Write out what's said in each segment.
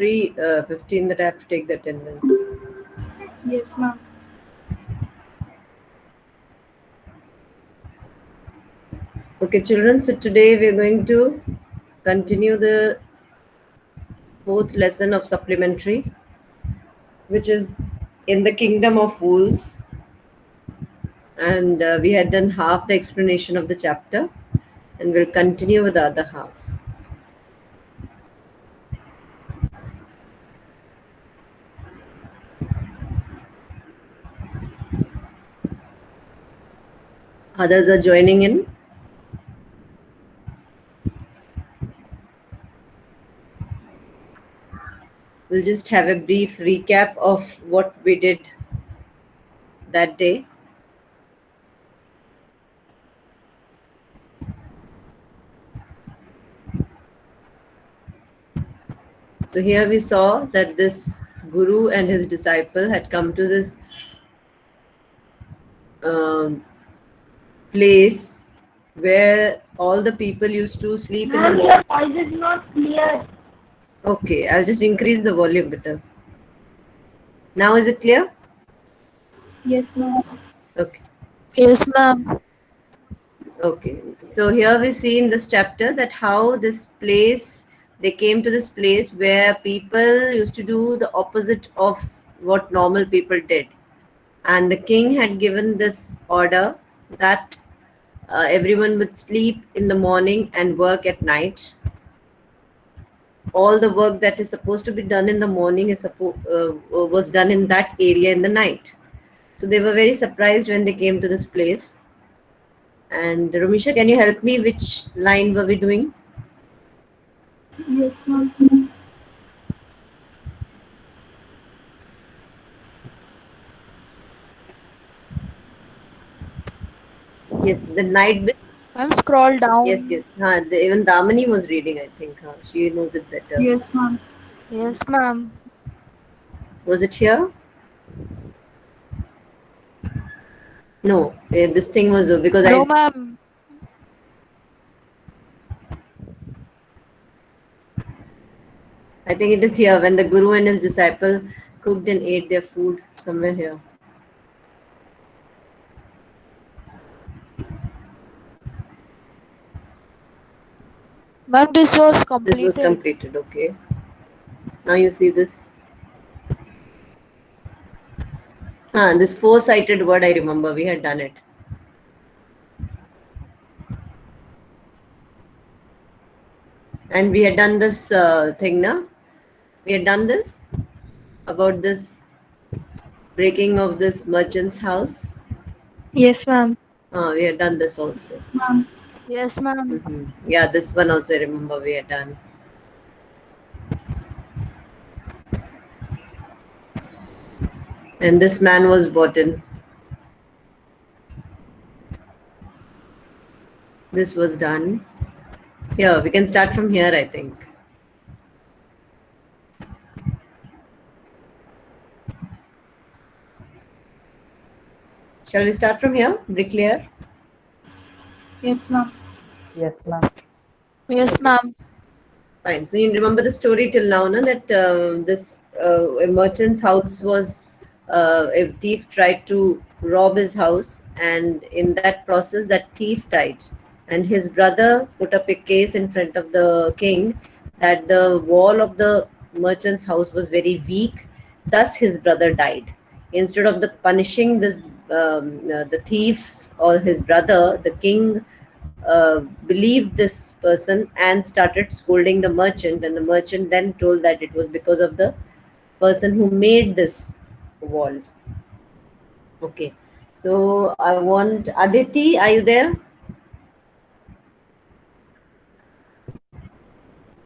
3:15 that I have to take the attendance. Yes, ma'am. Okay, children, so today we are going to continue the fourth lesson of supplementary, which is in the kingdom of wolves. And we had done half the explanation of the chapter, and we'll continue with the other half. Others are joining in. We'll just have a brief recap of what we did that day. So here we saw that this guru and his disciple had come to this um, place where all the people used to sleep in the Ma'am, morning. your voice is not clear. Okay, I'll just increase the volume better. Now is it clear? Yes, ma'am. Okay. Yes, ma'am. Okay. So here we see in this chapter that how this place, they came to this place where people used to do the opposite of what normal people did. And the king had given this order that everyone would sleep in the morning and work at night. All the work that is supposed to be done in the morning was done in that area in the night. So they were very surprised when they came to this place. And Romisha, can you help me? Which line were we doing? Yes, ma'am. Yes, the night. Ma'am, scroll Yes, down. yes. Even Damani was reading, I think. She knows it better. Yes, ma'am. Yes, ma'am. Was it here? No, this thing was because No, I. ma'am. I think it is here when the guru and his disciple cooked and ate their food somewhere here. Ma'am, this was This was completed. completed. Okay. Now you see this. This four-sighted word. I remember we had done it. And we had done this thing, na? We had done this about this breaking of this merchant's house. Yes, ma'am. We had done this also. Ma'am. Yes, ma'am. Yeah, this one also I remember we had done. And this man was brought in. This was done. Here, we can start from here, I think. Shall we start from here? Bricklayer? Yes, ma'am. Yes, ma'am. Yes, ma'am. Fine. So you remember the story till now, na, that this a merchant's house was a thief tried to rob his house, and in that process, that thief died. And his brother put up a case in front of the king that the wall of the merchant's house was very weak, thus his brother died. Instead of the punishing this the thief or his brother, the king believed this person and started scolding the merchant, and the merchant then told that it was because of the person who made this wall. Okay, so I want Aditi, are you there?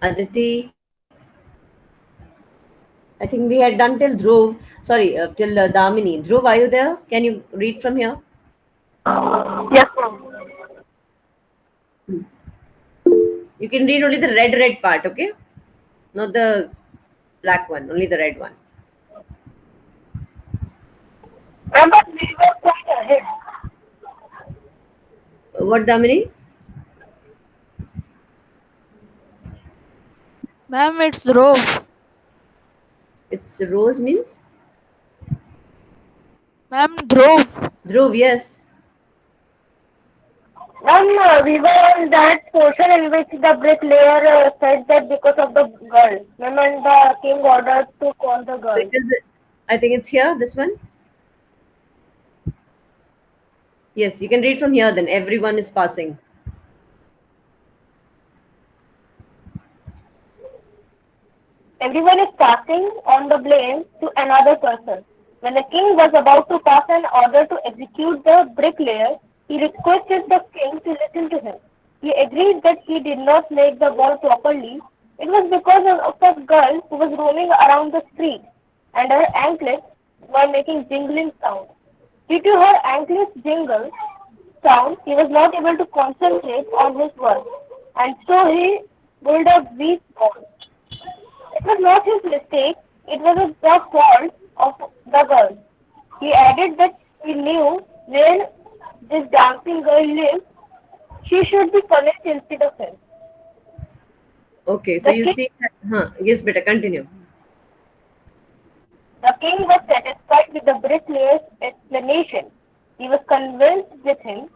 Aditi, I think we had done till Dhruv, sorry, till Damini. Dhruv, are you there? Can you read from here? Yes, ma'am. You can read only the red part, okay? Not the black one, only the red one. Ma'am, but we were quite ahead. What, Damini? Ma'am, it's drove. It's rose means Ma'am, Dhruv. Dhruv, yes. Ma'am, we were on that portion in which the bricklayer said that because of the girl. Ma'am, and the king ordered to call the So girl. it is, I think it's here, this one. Yes, you can read from here then. Everyone is passing. Everyone is passing on the blame to another person. When the king was about to pass an order to execute the bricklayer, he requested the king to listen to him. He agreed that he did not make the wall properly. It was because of a girl who was roaming around the street, and her anklets were making jingling sound. Due to her anklets jingle sound, he was not able to concentrate on his work, and so he built a weak wall. It was not his mistake, it was the fault of the girl. He added that he knew where this dancing girl lived, she should be punished instead of him. Okay, so The you king, see, yes, better continue. the king was satisfied with the bricklayer's explanation. He was convinced with him.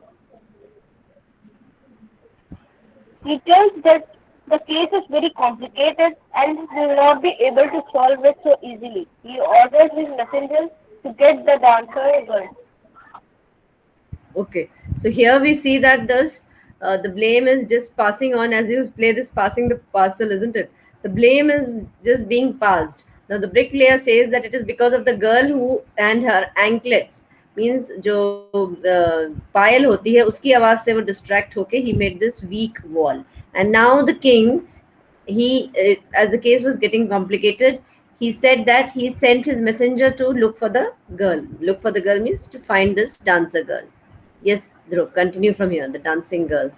He tells that the case is very complicated and he will not be able to solve it so easily. He ordered his messengers to get the dancer girl. Okay, so here we see that this the blame is just passing on as you play this passing the parcel, isn't it? The blame is just being passed. Now the bricklayer says that it is because of the girl who and her anklets means जो पायल होती है उसकी आवाज से वो distract होके he made this weak wall. And now the king, he as the case was getting complicated, he said that he sent his messenger to look for the girl. Look for the girl means to find this dancer girl. Yes, Dhruv, continue from here. The dancing girl.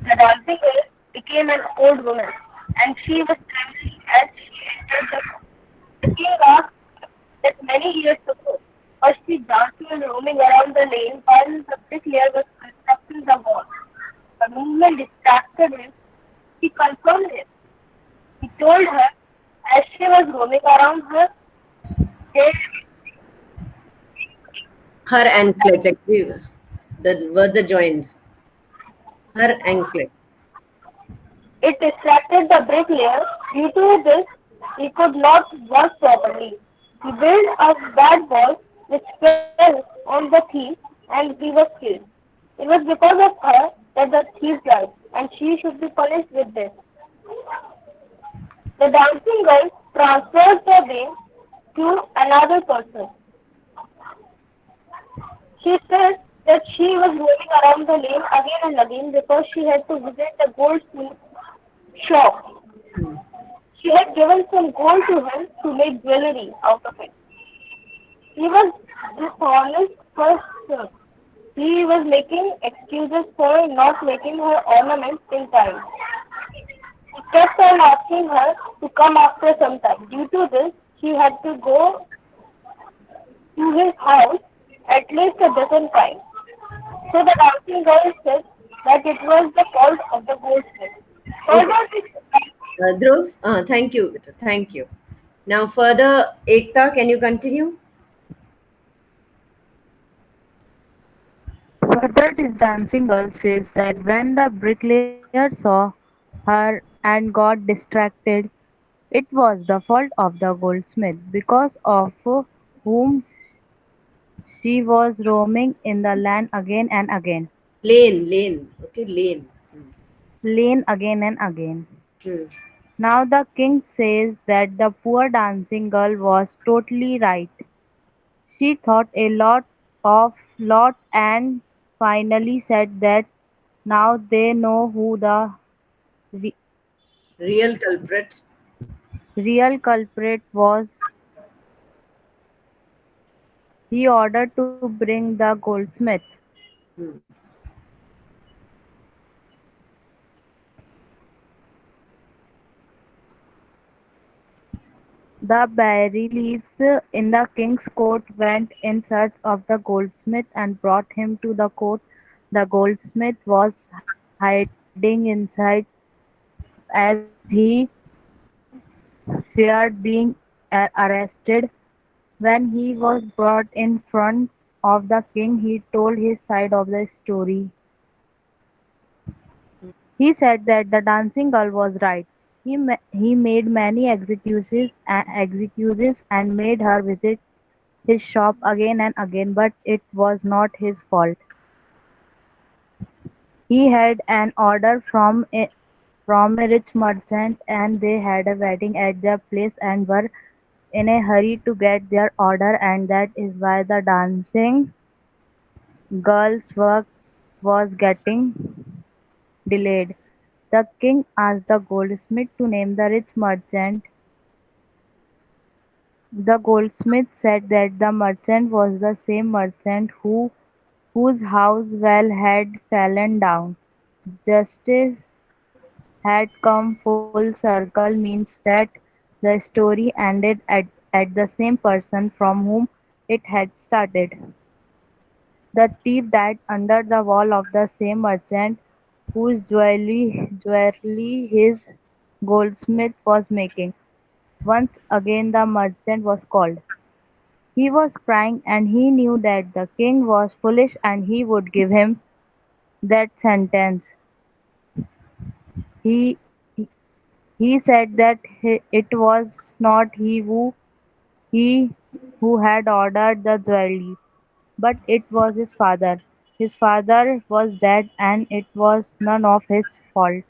The dancing girl became an old woman, and she was trembling as she entered the room. The king asked that many years ago, was she dancing and roaming around the lane while the bricklayer was constructing the wall? The movement distracted him. He confirmed it. He told her, as she was roaming around her, there Her anklet. Actually, the words are joined. Her anklet. it distracted the bricklayer. Due to this, he could not work properly. He built a bad wall which fell on the thief and he was killed. It was because of her that the thief died, and she should be punished with this. The dancing girl transferred the blame to another person. She said that she was roaming around the lane again and again because she had to visit the goldsmith shop. She had given some gold to him to make jewelry out of it. He was dishonest person. He was making excuses for not making her ornaments in time. He kept on asking her to come after some time. Due to this, she had to go to his house at least a dozen times. So the dancing girl said that it was the fault of the goldsmith. Further, Dhruv, thank you. Thank you. Now, further, Ekta, can you continue? Further, this dancing girl says that when the bricklayer saw her and got distracted, it was the fault of the goldsmith, because of whom she was roaming in the land again and again. Lane, lane. Okay, lane. Lane again and again. Hmm. Now the king says that the poor dancing girl was totally right. She thought a lot and finally said that now they know who the re- Real culprit. real culprit was. He ordered to bring the goldsmith. Hmm. The bailiffs in the king's court went in search of the goldsmith and brought him to the court. The goldsmith was hiding inside as he feared being arrested. When he was brought in front of the king, he told his side of the story. He said that the dancing girl was right. He made many excuses and made her visit his shop again and again, but it was not his fault. He had an order from a rich merchant, and they had a wedding at their place and were in a hurry to get their order, and that is why the dancing girl's work was getting delayed. The king asked the goldsmith to name the rich merchant. The goldsmith said that the merchant was the same merchant whose house well had fallen down. Justice had come full circle means that the story ended at the same person from whom it had started. The thief died under the wall of the same merchant whose jewelry his goldsmith was making. Once again the merchant was called. He was crying and he knew that the king was foolish and he would give him that sentence. He he said that it was not he who had ordered the jewelry, but it was his father. His father was dead and it was none of his fault.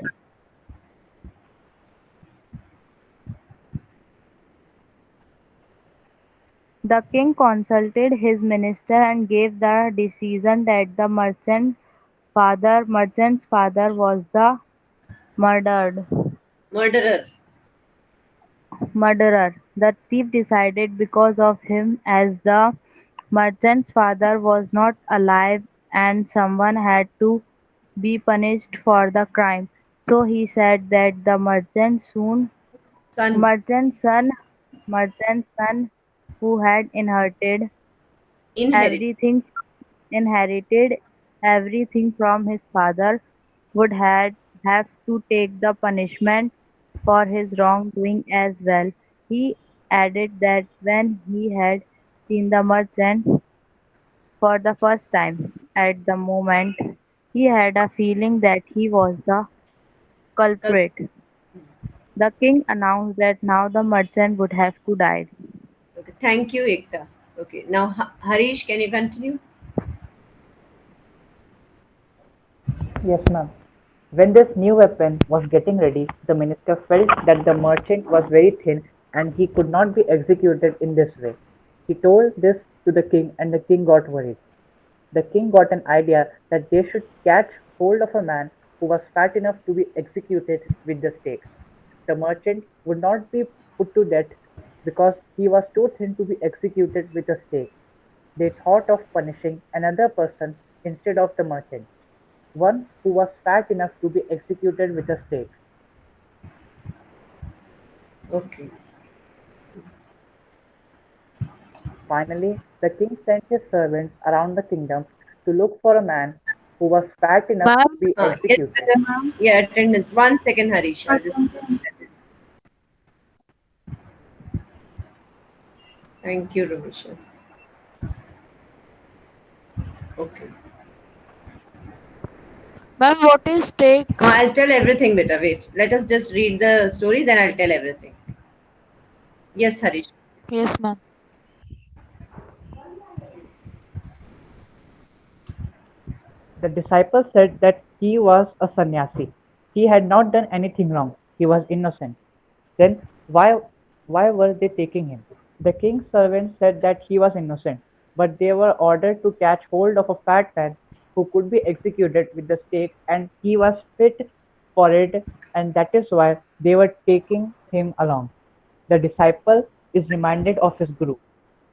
The king consulted his minister and gave the decision that the merchant's father was the murdered Murderer. murderer. The thief decided because of him, as the merchant's father was not alive and someone had to be punished for the crime. So he said that the Son. merchant's son merchant's son who had Inherit. everything inherited everything from his father would had have to take the punishment for his wrongdoing as well. He added that when he had seen the merchant for the first time, at the moment he had a feeling that he was the Cul- culprit. The king announced that now the merchant would have to die. Okay. Thank you, Ekta. Okay. Now, Harish, can you continue? Yes, ma'am. When this new weapon was getting ready, the minister felt that the merchant was very thin and he could not be executed in this way. He told this to the king, and the king got worried. The king got an idea that they should catch hold of a man who was fat enough to be executed with the stakes. The merchant would not be put to death because he was too thin to be executed with a stake. They thought of punishing another person instead of the merchant, one who was fat enough to be executed with a stake. Okay. Finally, the king sent his servants around the kingdom to look for a man who was fat enough to Ma'am, be Yes, executed. Ma'am, yeah, attendance. 1 second, Harish. I'll just. attendance. Thank you, Rohisha. Okay. ma'am, what is take? Now, I'll tell everything, beta. Wait. Let us just read the story, then I'll tell everything. Yes, Harish. Yes, ma'am. The disciples said that he was a sannyasi. He had not done anything wrong. He was innocent. Then why were they taking him? The king's servants said that he was innocent, but they were ordered to catch hold of a fat man who could be executed with the stake, and he was fit for it, and that is why they were taking him along. The disciple is reminded of his guru.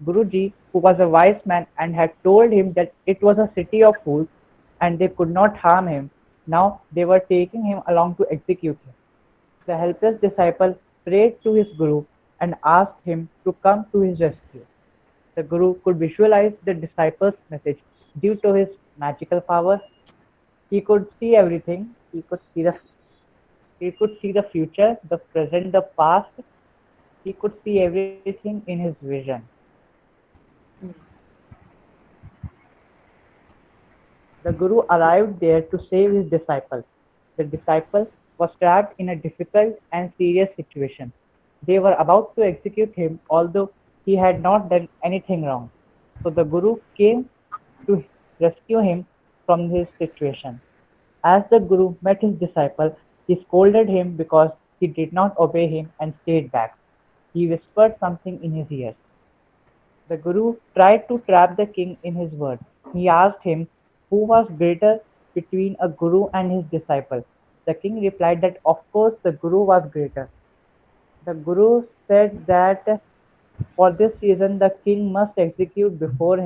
Guruji, who was a wise man and had told him that it was a city of fools and they could not harm him, now they were taking him along to execute him. The helpless disciple prayed to his guru and asked him to come to his rescue. The guru could visualize the disciple's message due to his magical power. He could see everything He could see the future, the present, the past. He could see everything in his vision. The Guru arrived there to save his disciple. The disciple was trapped in a difficult and serious situation. They were about to execute him, although he had not done anything wrong. So the Guru came to rescue him from his situation. As the Guru met his disciple, he scolded him because he did not obey him and stayed back. He whispered something in his ear. The Guru tried to trap the king in his words. He asked him who was greater between a Guru and his disciple. The king replied that of course the Guru was greater. The Guru said that for this reason the king must execute before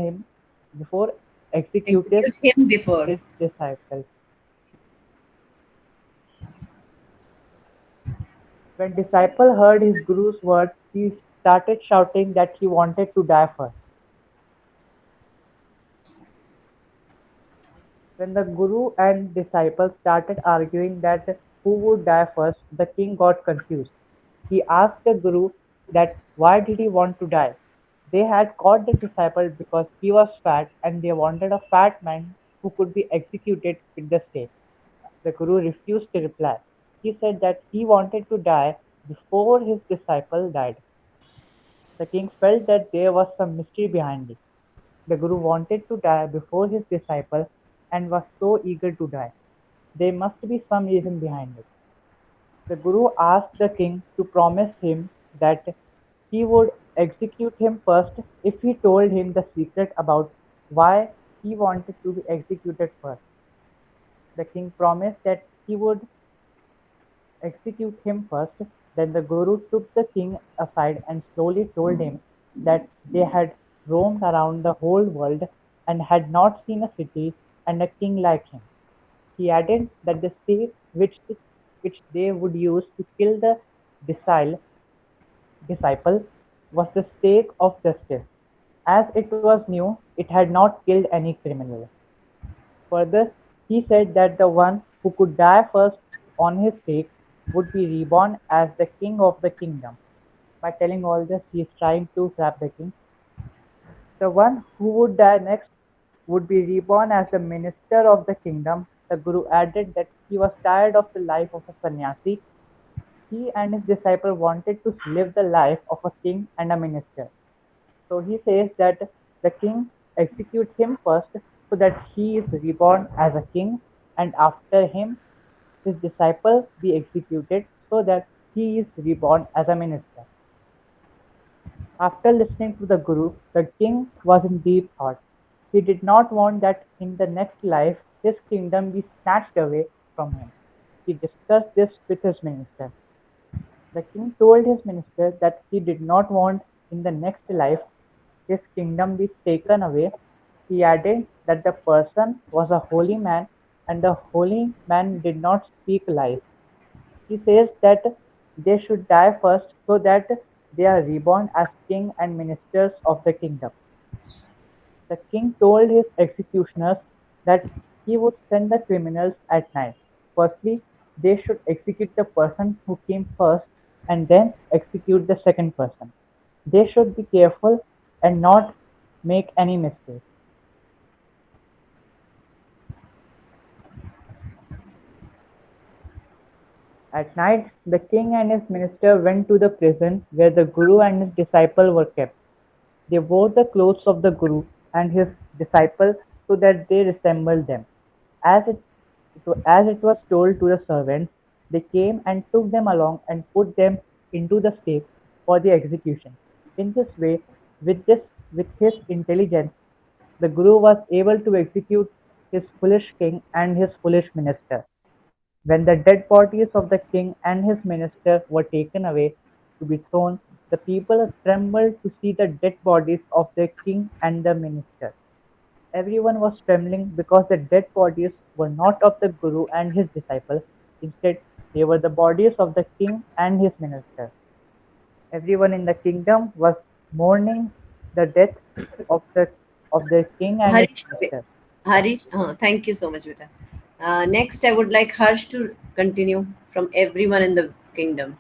executes Execute him before. his disciple. When disciple heard his Guru's words, he started shouting that he wanted to die first. When the Guru and disciple started arguing that who would die first, the king got confused. He asked the Guru that why did he want to die? They had caught the disciple because he was fat and they wanted a fat man who could be executed with the stake. The Guru refused to reply. He said that he wanted to die before his disciple died. The king felt that there was some mystery behind it. The Guru wanted to die before his disciple and was so eager to die. There must be some reason behind it. The Guru asked the king to promise him that he would execute him first if he told him the secret about why he wanted to be executed first. The king promised that he would execute him first. Then the Guru took the king aside and slowly told him that they had roamed around the whole world and had not seen a city and a king like him. He added that the stake which they would use to kill the disciple was the stake of justice. As it was new, it had not killed any criminal. Further, he said that the one who could die first on his stake would be reborn as the king of the kingdom. By telling all this, he is trying to trap the king. The one who would die next would be reborn as the minister of the kingdom. The Guru added that he was tired of the life of a sannyasi. He and his disciple wanted to live the life of a king and a minister. So he says that the king executes him first so that he is reborn as a king, and after him his disciple be executed so that he is reborn as a minister. After listening to the Guru, the king was in deep thought. He did not want that in the next life his kingdom be snatched away from him. He discussed this with his minister. The king told his minister that he did not want in the next life his kingdom be taken away. He added that the person was a holy man and the holy man did not speak lies. He says that they should die first so that they are reborn as king and ministers of the kingdom. The king told his executioners that he would send the criminals at night. Firstly, they should execute the person who came first and then execute the second person. They should be careful and not make any mistake. At night, the king and his minister went to the prison where the Guru and his disciple were kept. They wore the clothes of the Guru and his disciple so that they resembled them. As it, as it was told to the servants, they came and took them along and put them into the stake for the execution. In this way, with his intelligence, the Guru was able to execute his foolish king and his foolish minister. When the dead bodies of the king and his minister were taken away to be thrown, the people trembled to see the dead bodies of their king and the minister. Everyone was trembling because the dead bodies were not of the Guru and his disciple. Instead, they were the bodies of the king and his minister. Everyone in the kingdom was mourning the death of the of their king and his Harish, minister. Harish, thank you so much, Vita. Next, I would like Harsh to continue from everyone in the kingdom.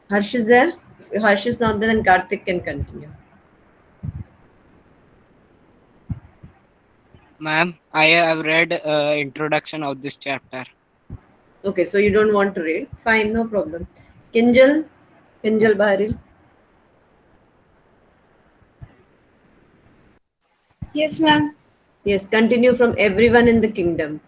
Harsh is there? If Harsh is not there, then Karthik can continue. Ma'am, I have read introduction of this chapter. Okay, so you don't want to read. Fine, no problem. Kinjal, Kinjal Baharil. Yes, ma'am. Yes, continue from everyone in the kingdom.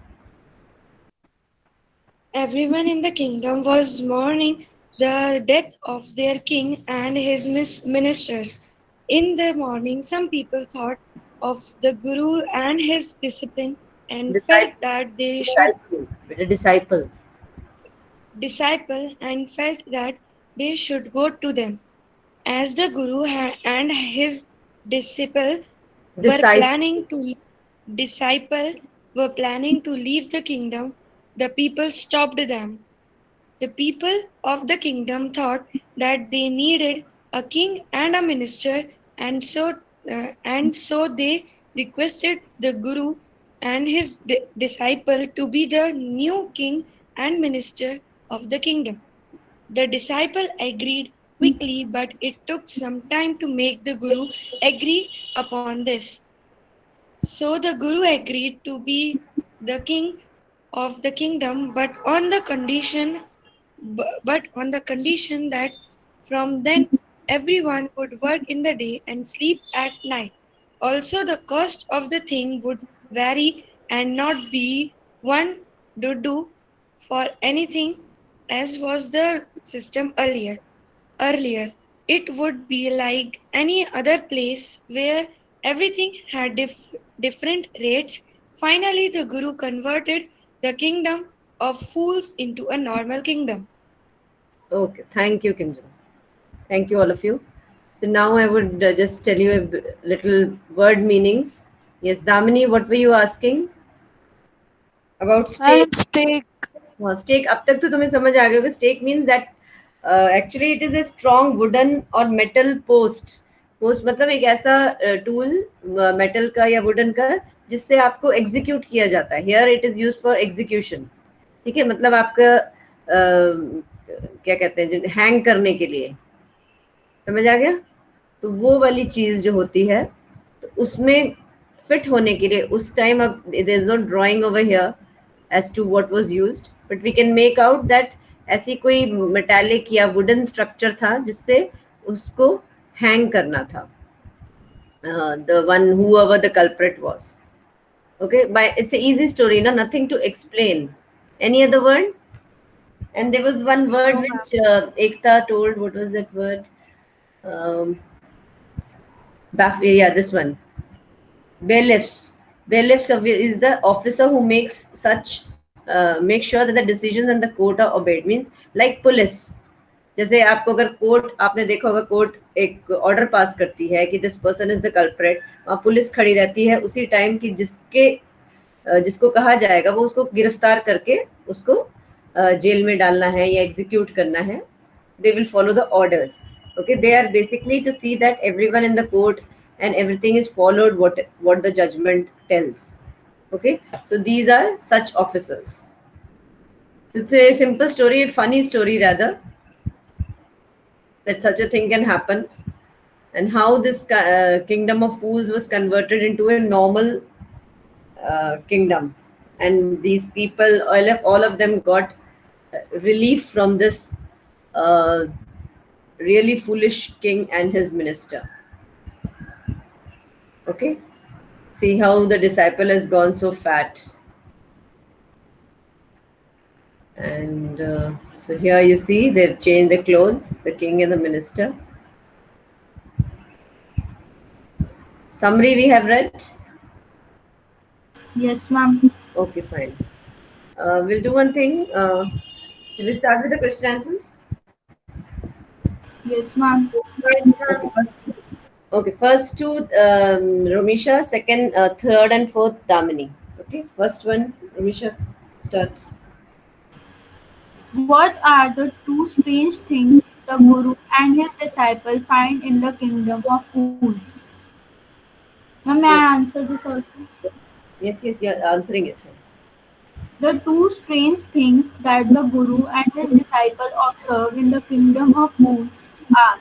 Everyone in the kingdom was mourning the death of their king and his ministers. In the morning, some people thought of the Guru and his discipline and felt Disciple, that they should disciple, the disciple. disciple and felt that they should go to them. As the Guru and his disciple were Disciple. planning to disciple were planning to leave the kingdom, the people stopped them. The people of the kingdom thought that they needed a king and a minister, and so they requested the Guru and his disciple to be the new king and minister of the kingdom. The disciple agreed quickly, but it took some time to make the Guru agree upon this. So the Guru agreed to be the king of the kingdom, but on the condition that from then everyone would work in the day and sleep at night. Also, the cost of the thing would vary and not be one to do for anything as was the system earlier. It would be like any other place where everything had different rates. Finally, the Guru converted the kingdom of fools into a normal kingdom. Okay, thank you, Kinjal. Thank you, all of you. So now I would just tell you little word meanings. Yes, Damini, what were you asking about stake? Ma'am, stake. हाँ stake अब तक तो तुम्हें समझ आ गया होगा stake means that actually it is a strong wooden और मेटल पोस्ट पोस्ट मतलब एक ऐसा टूल मेटल का या वुडन का जिससे आपको एग्जीक्यूट किया जाता है here it is use for execution ठीक है मतलब आपका क्या कहते हैं हैंग करने के लिए समझ आ गया तो वो वाली चीज जो होती है तो उसमें फिट होने के लिए उस टाइम अब there is no drawing over here as to what was used but we can make out that ऐसी कोई मेटालिक या वुडन स्ट्रक्चर था जिससे उसको हैंग करना था the one whoever the culprit was okay by it's a easy story na nothing to explain any other word and there was one word which Ekta told what was that word yeah this one bailiffs is the officer who makes such make sure that the decisions in the court are obeyed means like police जैसे आपको अगर court आपने देखा होगा court एक order pass करती है कि this person is the culprit वहाँ पुलिस खड़ी रहती है उसी टाइम की जिसको कहा जाएगा वो उसको गिरफ्तार करके उसको जेल में डालना है या एग्जीक्यूट करना है they will follow the orders okay they are basically to see that everyone in the court and everything is followed what the judgment tells okay so these are such officers so it's a simple story a funny story rather that such a thing can happen and how this kingdom of fools was converted into a normal kingdom and these people all of them got relief from this really foolish king and his minister okay see how the disciple has gone so fat and so here you see they've changed the clothes the king and the minister summary we have read Yes, ma'am. okay fine we'll do one thing will we start with the question answers Yes, ma'am. okay first two Romisha second third and fourth Damini okay first one Romisha starts What are the two strange things the Guru and his disciple find in the kingdom of fools? Ma'am, may Yes, I answer this also? yes, you're answering it. The two strange things that the Guru and his disciple observe in the kingdom of fools are: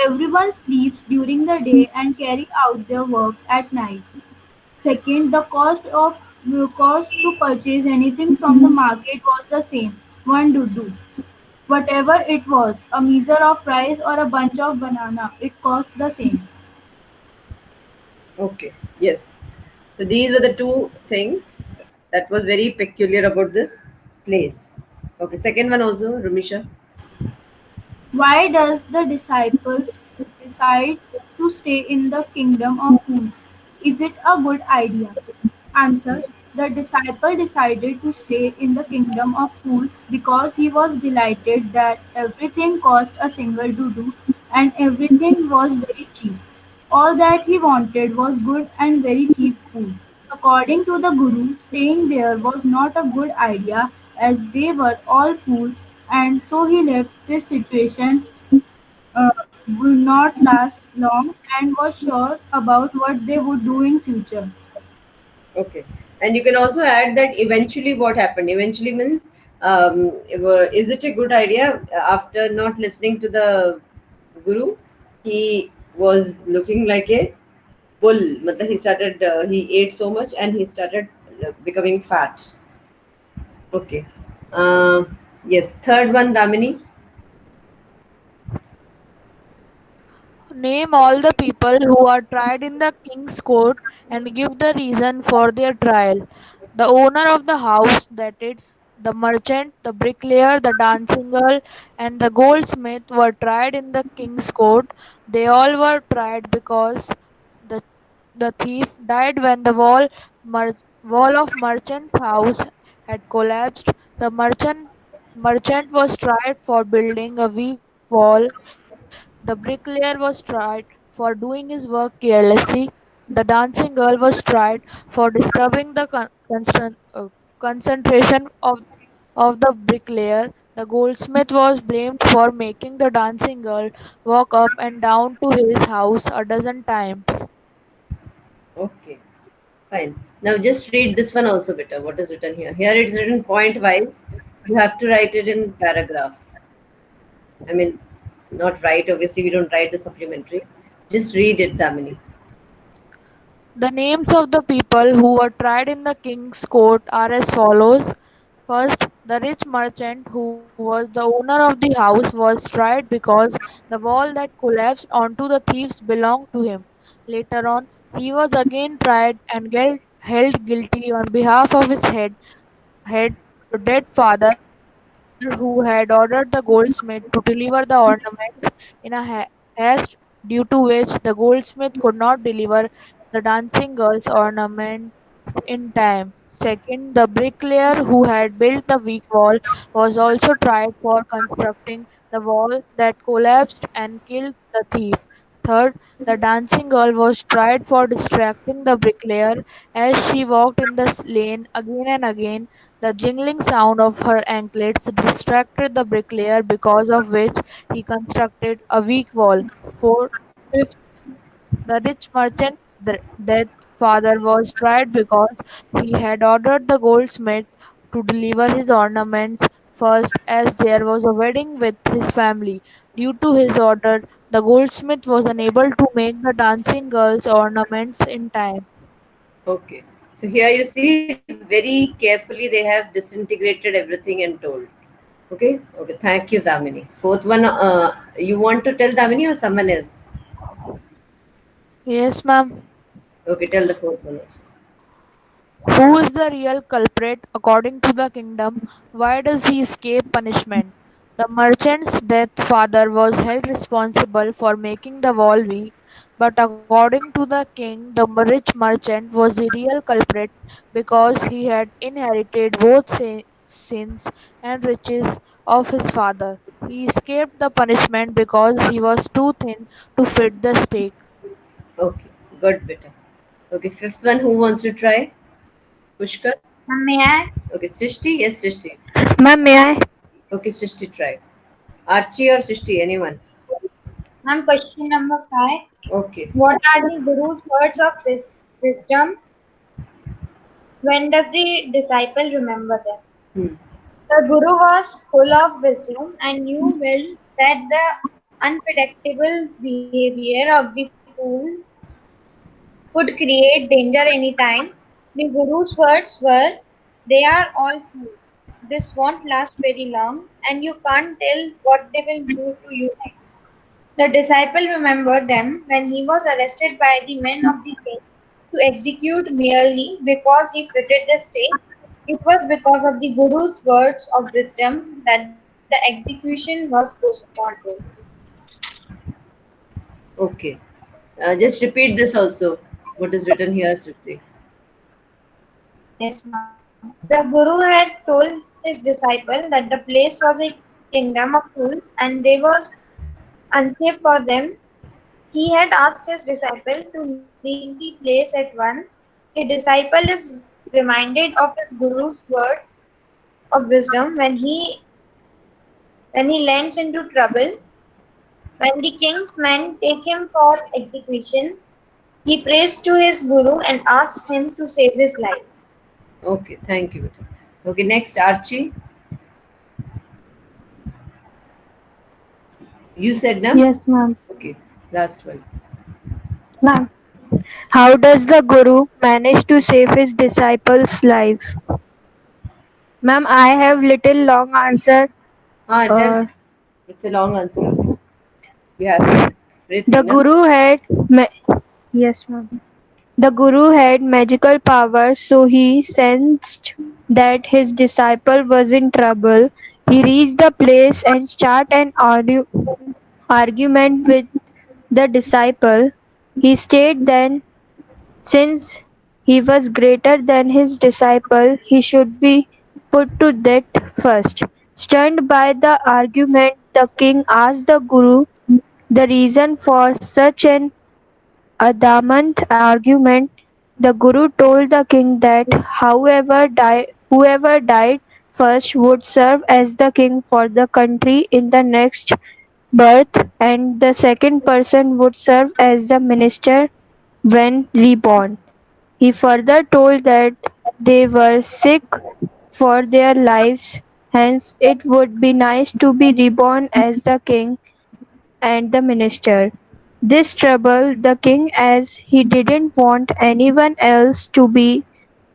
everyone sleeps during the day and carry out their work at night. Second, the cost to purchase anything from the market was the same, one dudu. Whatever it was, a measure of rice or a bunch of banana, it cost the same. Okay, yes. So these were the two things that was very peculiar about this place. Okay, second one also, Rumisha. Why does the disciples decide to stay in the kingdom of fools? Is it a good idea? Answer: the disciple decided to stay in the kingdom of fools because he was delighted that everything cost a single dudu and everything was very cheap. All that he wanted was good and very cheap food. According to the Guru, staying there was not a good idea as they were all fools, and so he left. This situation uh, would not last long and was sure about what they would do in future. Okay, and you can also add that eventually what happened. Eventually means, is it a good idea after not listening to the guru? He was looking like a bull. Matlab he started. He ate so much and he started becoming fat. Okay. Yes. Third one, Damini. Name all the people who are tried in the king's court and give the reason for their trial. The owner of the house, that is, the merchant, the bricklayer, the dancing girl, and the goldsmith were tried in the king's court. They all were tried because the, the thief died when the wall of merchant's house had collapsed. The merchant was tried for building a weak wall. The bricklayer was tried for doing his work carelessly. The dancing girl was tried for disturbing the concentration of the bricklayer. The goldsmith was blamed for making the dancing girl walk up and down to his house a dozen times. Okay. Fine. Now just read this one also better. What is written here? Here it's written point wise. You have to write it in paragraph. I mean, not write. Obviously, we don't write the supplementary. Just read it, Damini. The names of the people who were tried in the king's court are as follows. First, the rich merchant who was the owner of the house was tried because the wall that collapsed onto the thieves belonged to him. Later on, he was again tried and held guilty on behalf of his head dead father who had ordered the goldsmith to deliver the ornaments in a haste, due to which the goldsmith could not deliver the dancing girl's ornament in time. Second, the bricklayer who had built the weak wall was also tried for constructing the wall that collapsed and killed the thief. Third, the dancing girl was tried for distracting the bricklayer as she walked in the lane again and again. The jingling sound of her anklets distracted the bricklayer, because of which he constructed a weak wall. Fourth, fifth, the rich merchant's dead father was tried because he had ordered the goldsmith to deliver his ornaments first, as there was a wedding with his family. Due to his order, the goldsmith was unable to make the dancing girl's ornaments in time. Okay. So here you see very carefully they have disintegrated everything and told. Okay. Okay. Thank you, Damini. Fourth one. You want to tell Damini or someone else? Yes, ma'am. Okay. Tell the fourth one also. Who is the real culprit according to the kingdom? Why does he escape punishment? The merchant's death father was held responsible for making the wall weak, but according to the king, the rich merchant was the real culprit because he had inherited both sins and riches of his father. He escaped the punishment because he was too thin to fit the stake. Okay. Good, better. Okay. Fifth one. Who wants to try? Pushkar. May I? Okay. Srishti. Yes, Srishti. Ma'am, may I? Okay. Srishti, try. Archie or Srishti? Anyone? Ma'am, question number 5. Okay. What are the Guru's words of wisdom? wisdom, when does the disciple remember them? Hmm. The Guru was full of wisdom and knew well that the unpredictable behavior of the fool could create danger anytime. The Guru's words were, "They are all fools. This won't last very long, and you can't tell what they will do to you next." The disciple remembered them when he was arrested by the men of the king to execute merely because he fitted the state. It was because of the Guru's words of wisdom that the execution was postponed. Okay. Just repeat this also. What is written here, Sriti? Yes, ma'am. The Guru had told his disciple that the place was a kingdom of fools and they was unsafe for them. He had asked his disciple to leave the place at once. The disciple is reminded of his Guru's word of wisdom when he lands into trouble. When the king's men take him for execution, he prays to his Guru and asks him to save his life. Okay, thank you, beta. Okay, next, Archie. You said, na? Yes, ma'am. Okay, last one. Ma'am. How does the Guru manage to save his disciples' lives? Ma'am, I have little long answer. Tell. Uh, It's a long answer. Okay. You have the everything, na? Guru had yes, ma'am. The Guru had magical powers, so he sensed that his disciple was in trouble. He reached the place and started an argument with the disciple. He stated then, since he was greater than his disciple, he should be put to death first. Stunned by the argument, the king asked the Guru the reason for such an adamant argument. The Guru told the king that whoever died first would serve as the king for the country in the next birth, and the second person would serve as the minister when reborn. He further told that they were sick for their lives, hence it would be nice to be reborn as the king and the minister. This troubled the king as he didn't want anyone else to be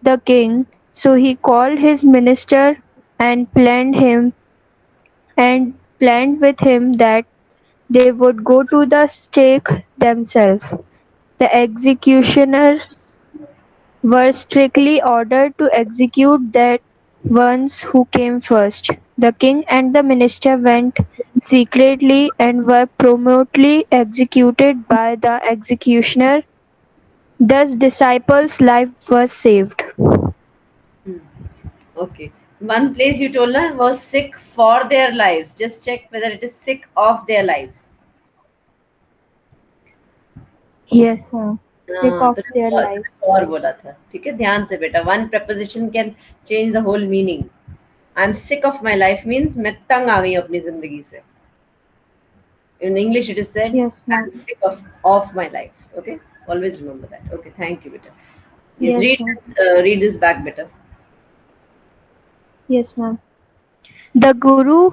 the king, so he called his minister and planned with him that they would go to the stake themselves. The executioners were strictly ordered to execute that ones who came first. The king and the minister went secretly and were promptly executed by the executioner. Thus disciples' life was saved. Hmm. Okay. One place you told na was sick for their lives. Just check whether it is sick of their lives. Yes, ma'am. Sick हाँ, of their lives. और बोला था ठीक है ध्यान से बेटा one preposition can change the whole meaning. I'm sick of my life means मैं तंग आ गई हूँ अपनी जिंदगी से. In English it is said Yes, I'm ma'am. sick of my life. Okay, always remember that. Okay, thank you beta. Yes, Yes, ma'am. read this back beta. Yes, ma'am. The Guru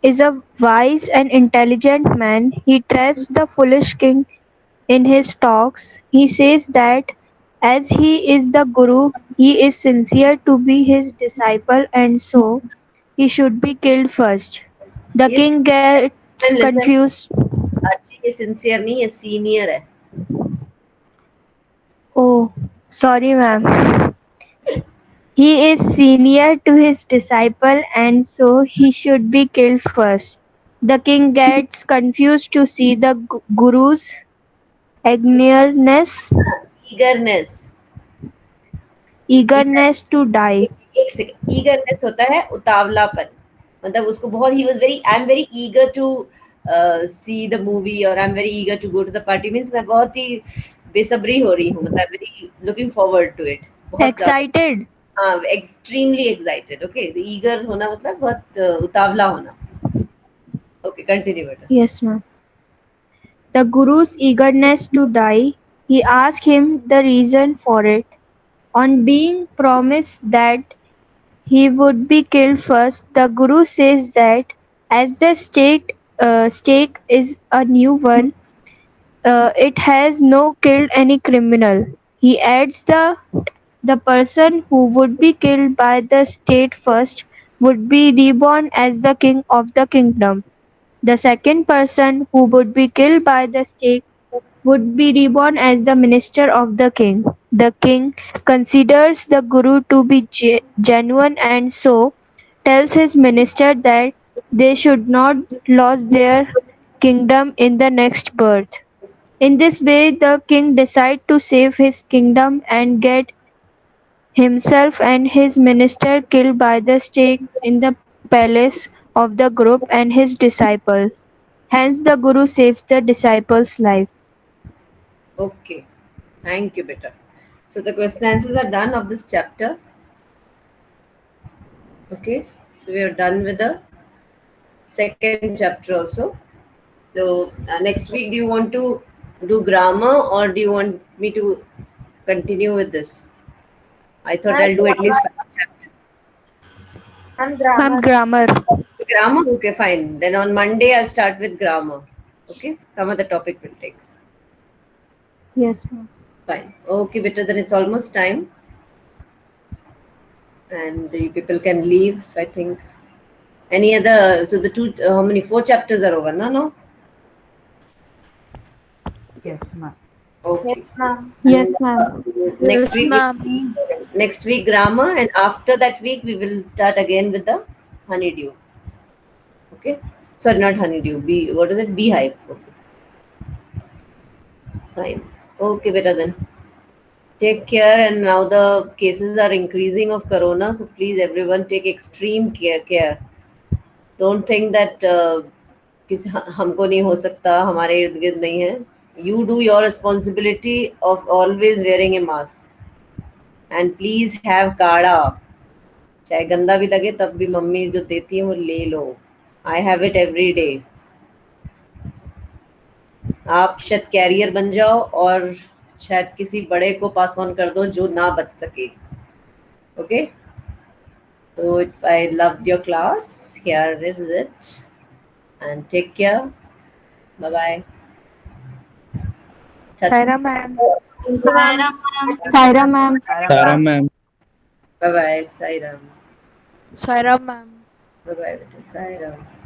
is a wise and intelligent man. He traps the foolish king in his talks. He says that as he is the Guru, he is sincere to be his disciple and so he should be killed first. The Yes, king gets listen. confused. अच्छी ये sincere नहीं ये senior है. Oh, sorry, ma'am. He is senior to his disciple and so he should be killed first. The king gets confused to see the Guru's eagerness Eagerness. eagerness to die. एक second eagerness होता है उतावलापन मतलब उसको बहुत ही was very I am very eager to see the movie और I am very eager to go to the party means मैं बहुत ही बेसब्री हो रही हूँ मतलब very looking forward to it बहुत Excited. हाँ एक्सट्रीमली एक्साइटेड ओके ईगर होना मतलब बहुत उतावला होना ओके कंटिन्यू बेटा Yes, ma'am. The Guru's eagerness to die He asked him the reason for it. On being promised that he would be killed first, the Guru says that as the stake is a new one, it has no killed any criminal. He adds the person who would be killed by the state first would be reborn as the king of the kingdom. The second person who would be killed by the stake would be reborn as the minister of the king. The king considers the guru to be genuine and so tells his minister that they should not lose their kingdom in the next birth. In this way, the king decides to save his kingdom and get himself and his minister killed by the stake in the palace of the group and his disciples. Hence, the Guru saves the disciples' life. Okay. Thank you, beta. So the question answers are done of this chapter. Okay. So we are done with the second chapter also. So next week, do you want to do grammar or do you want me to continue with this? I thought I'll do at least 5 chapters. I'm Ma'am, grammar. grammar. Grammar? Okay, fine. Then on Monday, I'll start with grammar. Okay. Some other topic will take. Yes, ma'am. Fine. Okay, beta. Then it's almost time. And the people can leave, I think. Any other? So the two, how many? 4 chapters are over, no? Yes, ma'am. Okay. Ma'am. Yes, ma'am. Next Yes, week, ma'am. next week grammar, and after that week we will start again with the honeydew. Okay. Sorry, not honeydew. Bee. What is it? Beehive. Okay. Fine. Okay, beta then. Take care. And now the cases are increasing of corona, so please everyone take extreme care. Don't think that किसी हमको नहीं हो सकता, हमारे इर्द गिर्द नहीं है. You do your responsibility of always wearing a mask. And please have काढ़ा. चाहे गंदा भी लगे तब भी मम्मी जो देती है वो ले लो. I have it every day. आप शायद कैरियर बन जाओ और शायद किसी बड़े को पास ऑन कर दो जो ना बच सके. Okay. So I loved your class. Here is it. And take care. Bye bye. Saira, ma'am. Saira ma'am. Saira, ma'am. Sarah ma'am. Bye bye. Sairam. Saira, ma'am. Bye bye. Sairam.